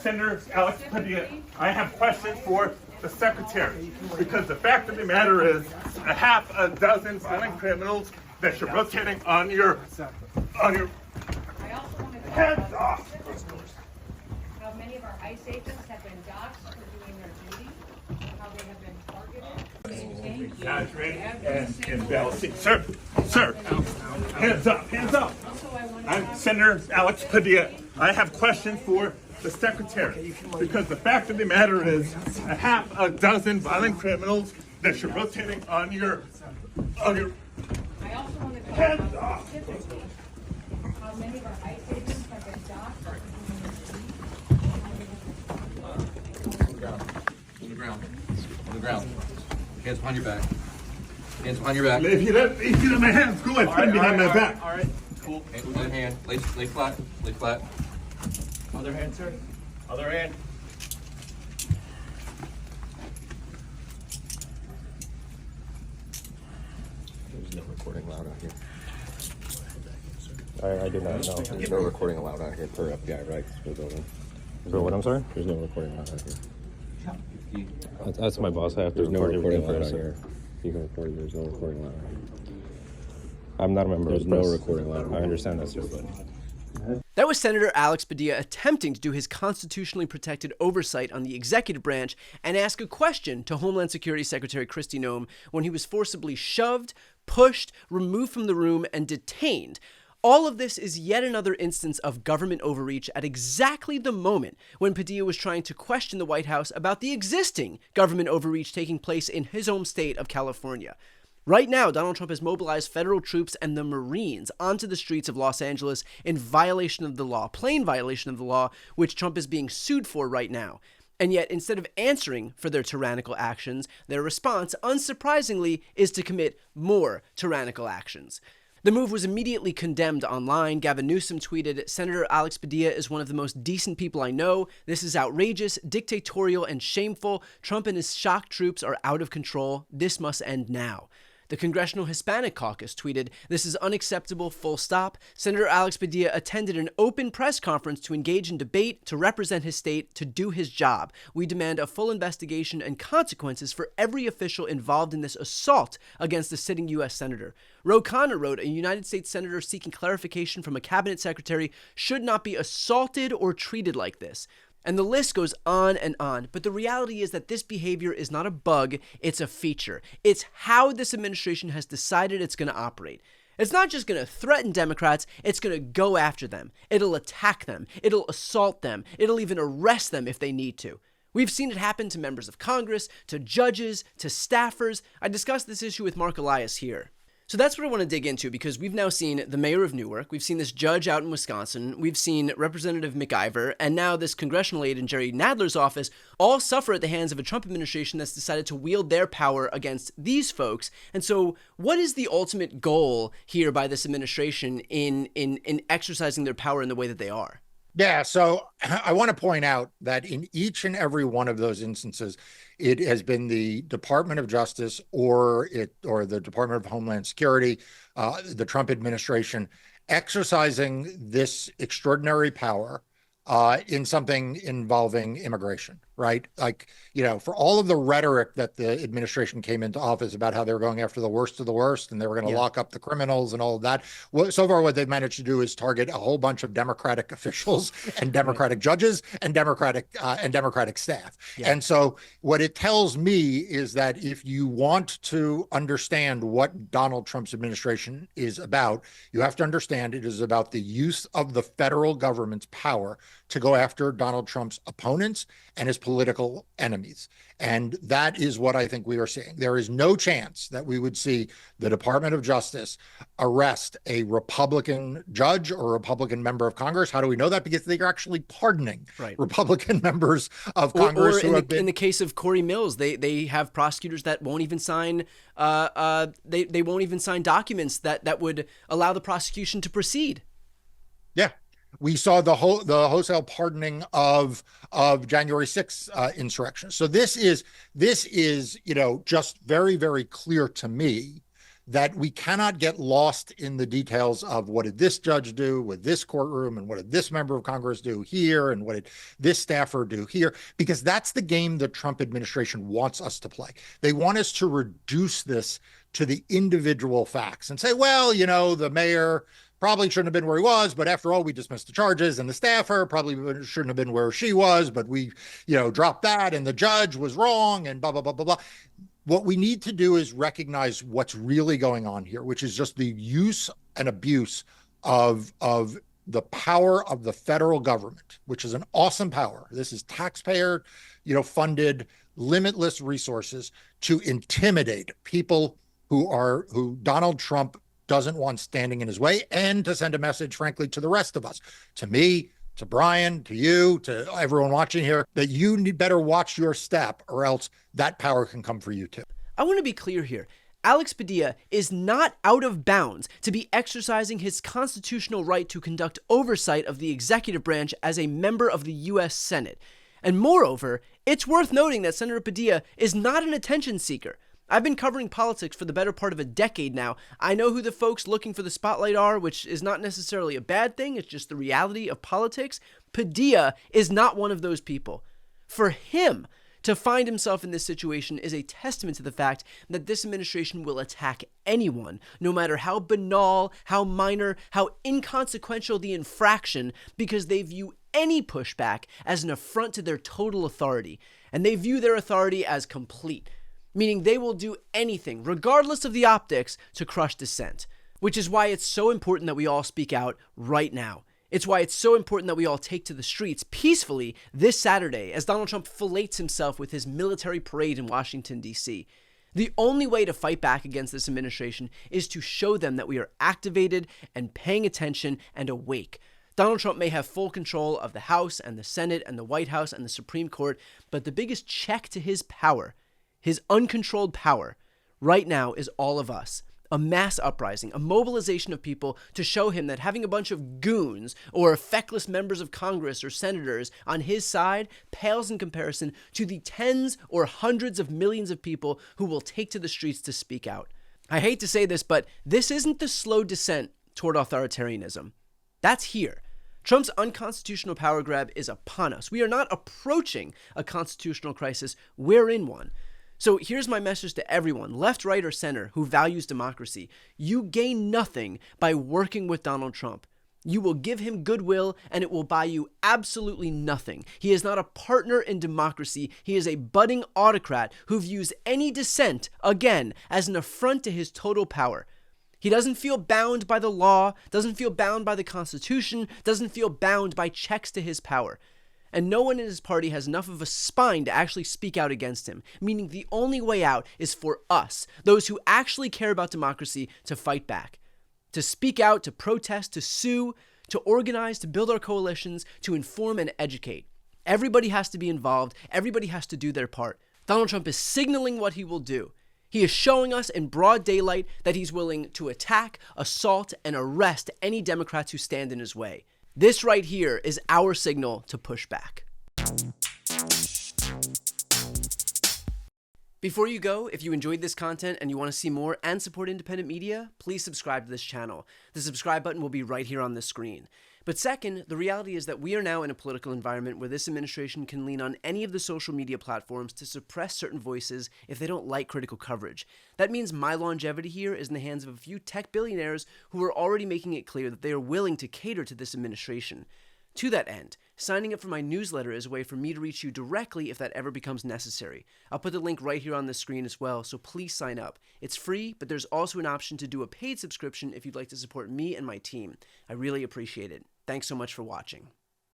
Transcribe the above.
Senator Alex Padilla, I have questions for the secretary, because the fact of the matter is a half a dozen violent criminals that you're rotating on your I also want to heads off. how many of our ICE agents have been doxxed for doing their duty, how they have been targeted. Guys, ready? And Bell, sir, hands up. I'm Senator Alex Padilla. I have questions for the secretary, because the fact of the matter is a half a dozen violent criminals that you're rotating on your I also want to heads off. specifically how many of our ICE agents have been doxxed for doing their duty. On the ground. Hands behind your back. Hands behind your back. If you let my hands go, I put them behind my back. All right. Cool. Other hand. Lay flat. Lay flat. Other hand, sir. Other hand. There's no recording allowed out here. I did not know. There's no recording allowed out here per FBI, right? So what, I'm sorry? There's no recording allowed out here. That's my boss. I have to There's no record recording everything allowed for out us. here. You can record. There's no recording allowed out here. I'm not a member There's of the no press. recording allowed. I understand that, sir, but That was Senator Alex Padilla attempting to do his constitutionally protected oversight on the executive branch and ask a question to Homeland Security Secretary Kristi Noem when he was forcibly shoved, pushed, removed from the room, and detained. All of this is yet another instance of government overreach at exactly the moment when Padilla was trying to question the White House about the existing government overreach taking place in his home state of California. Right now, Donald Trump has mobilized federal troops and the Marines onto the streets of Los Angeles in violation of the law, plain violation of the law, which Trump is being sued for right now. And yet, instead of answering for their tyrannical actions, their response, unsurprisingly, is to commit more tyrannical actions. The move was immediately condemned online. Gavin Newsom tweeted, "Senator Alex Padilla is one of the most decent people I know. This is outrageous, dictatorial, and shameful. Trump and his shock troops are out of control. This must end now." The Congressional Hispanic Caucus tweeted, "This is unacceptable, full stop. Senator Alex Padilla attended an open press conference to engage in debate, to represent his state, to do his job. We demand a full investigation and consequences for every official involved in this assault against a sitting U.S. Senator." Ro Khanna wrote, "A United States Senator seeking clarification from a cabinet secretary should not be assaulted or treated like this." And the list goes on and on, but the reality is that this behavior is not a bug, it's a feature. It's how this administration has decided it's going to operate. It's not just going to threaten Democrats, it's going to go after them. It'll attack them, it'll assault them, it'll even arrest them if they need to. We've seen it happen to members of Congress, to judges, to staffers. I discussed this issue with Mark Elias here. So that's what I want to dig into, because we've now seen the mayor of Newark, we've seen this judge out in Wisconsin, we've seen Representative McIver, and now this congressional aide in Jerry Nadler's office all suffer at the hands of a Trump administration that's decided to wield their power against these folks. And so what is the ultimate goal here by this administration in exercising their power in the way that they are? Yeah, so I want to point out that in each and every one of those instances, it has been the Department of Justice or the Department of Homeland Security, the Trump administration, exercising this extraordinary power in something involving immigration, right? Like, for all of the rhetoric that the administration came into office about how they were going after the worst of the worst and they were going to lock up the criminals and all of that. Well, so far, what they've managed to do is target a whole bunch of Democratic officials and Democratic judges and Democratic staff. Yeah. And so what it tells me is that if you want to understand what Donald Trump's administration is about, you have to understand it is about the use of the federal government's power to go after Donald Trump's opponents and his political enemies. And that is what I think we are seeing. There is no chance that we would see the Department of Justice arrest a Republican judge or a Republican member of Congress. How do we know that? Because they're actually pardoning Republican members of Congress. Or in the case of Corey Mills, they have prosecutors that won't even sign they won't even sign documents that would allow the prosecution to proceed. Yeah. We saw the wholesale pardoning of January 6th insurrection. So this is just very, very clear to me that we cannot get lost in the details of what did this judge do with this courtroom and what did this member of Congress do here and what did this staffer do here, because that's the game the Trump administration wants us to play. They want us to reduce this to the individual facts and say, well, you know, the mayor probably shouldn't have been where he was, but after all, we dismissed the charges, and the staffer probably shouldn't have been where she was, but we, you know, dropped that, and the judge was wrong, and blah, blah, blah, blah, blah. What we need to do is recognize what's really going on here, which is just the use and abuse of the power of the federal government, which is an awesome power. This is taxpayer, you know, funded, limitless resources to intimidate people who Donald Trump doesn't want standing in his way, and to send a message, frankly, to the rest of us, to me, to Brian, to you, to everyone watching here, that you need better watch your step, or else that power can come for you too. I want to be clear here. Alex Padilla is not out of bounds to be exercising his constitutional right to conduct oversight of the executive branch as a member of the U.S. Senate. And moreover, it's worth noting that Senator Padilla is not an attention seeker. I've been covering politics for the better part of a decade now. I know who the folks looking for the spotlight are, which is not necessarily a bad thing. It's just the reality of politics. Padilla is not one of those people. For him to find himself in this situation is a testament to the fact that this administration will attack anyone, no matter how banal, how minor, how inconsequential the infraction, because they view any pushback as an affront to their total authority. And they view their authority as complete, meaning they will do anything, regardless of the optics, to crush dissent. Which is why it's so important that we all speak out right now. It's why it's so important that we all take to the streets peacefully this Saturday as Donald Trump fillets himself with his military parade in Washington, D.C. The only way to fight back against this administration is to show them that we are activated and paying attention and awake. Donald Trump may have full control of the House and the Senate and the White House and the Supreme Court, but the biggest check to his power, his uncontrolled power, right now is all of us. A mass uprising, a mobilization of people to show him that having a bunch of goons or feckless members of Congress or senators on his side pales in comparison to the tens or hundreds of millions of people who will take to the streets to speak out. I hate to say this, but this isn't the slow descent toward authoritarianism. That's here. Trump's unconstitutional power grab is upon us. We are not approaching a constitutional crisis, we're in one. So here's my message to everyone, left, right, or center, who values democracy. You gain nothing by working with Donald Trump. You will give him goodwill, and it will buy you absolutely nothing. He is not a partner in democracy. He is a budding autocrat who views any dissent, again, as an affront to his total power. He doesn't feel bound by the law, doesn't feel bound by the Constitution, doesn't feel bound by checks to his power. And no one in his party has enough of a spine to actually speak out against him, meaning the only way out is for us, those who actually care about democracy, to fight back, to speak out, to protest, to sue, to organize, to build our coalitions, to inform and educate. Everybody has to be involved. Everybody has to do their part. Donald Trump is signaling what he will do. He is showing us in broad daylight that he's willing to attack, assault, and arrest any Democrats who stand in his way. This right here is our signal to push back. Before you go, if you enjoyed this content and you want to see more and support independent media, please subscribe to this channel. The subscribe button will be right here on the screen. But second, the reality is that we are now in a political environment where this administration can lean on any of the social media platforms to suppress certain voices if they don't like critical coverage. That means my longevity here is in the hands of a few tech billionaires who are already making it clear that they are willing to cater to this administration. To that end, signing up for my newsletter is a way for me to reach you directly if that ever becomes necessary. I'll put the link right here on the screen as well, so please sign up. It's free, but there's also an option to do a paid subscription if you'd like to support me and my team. I really appreciate it. Thanks so much for watching.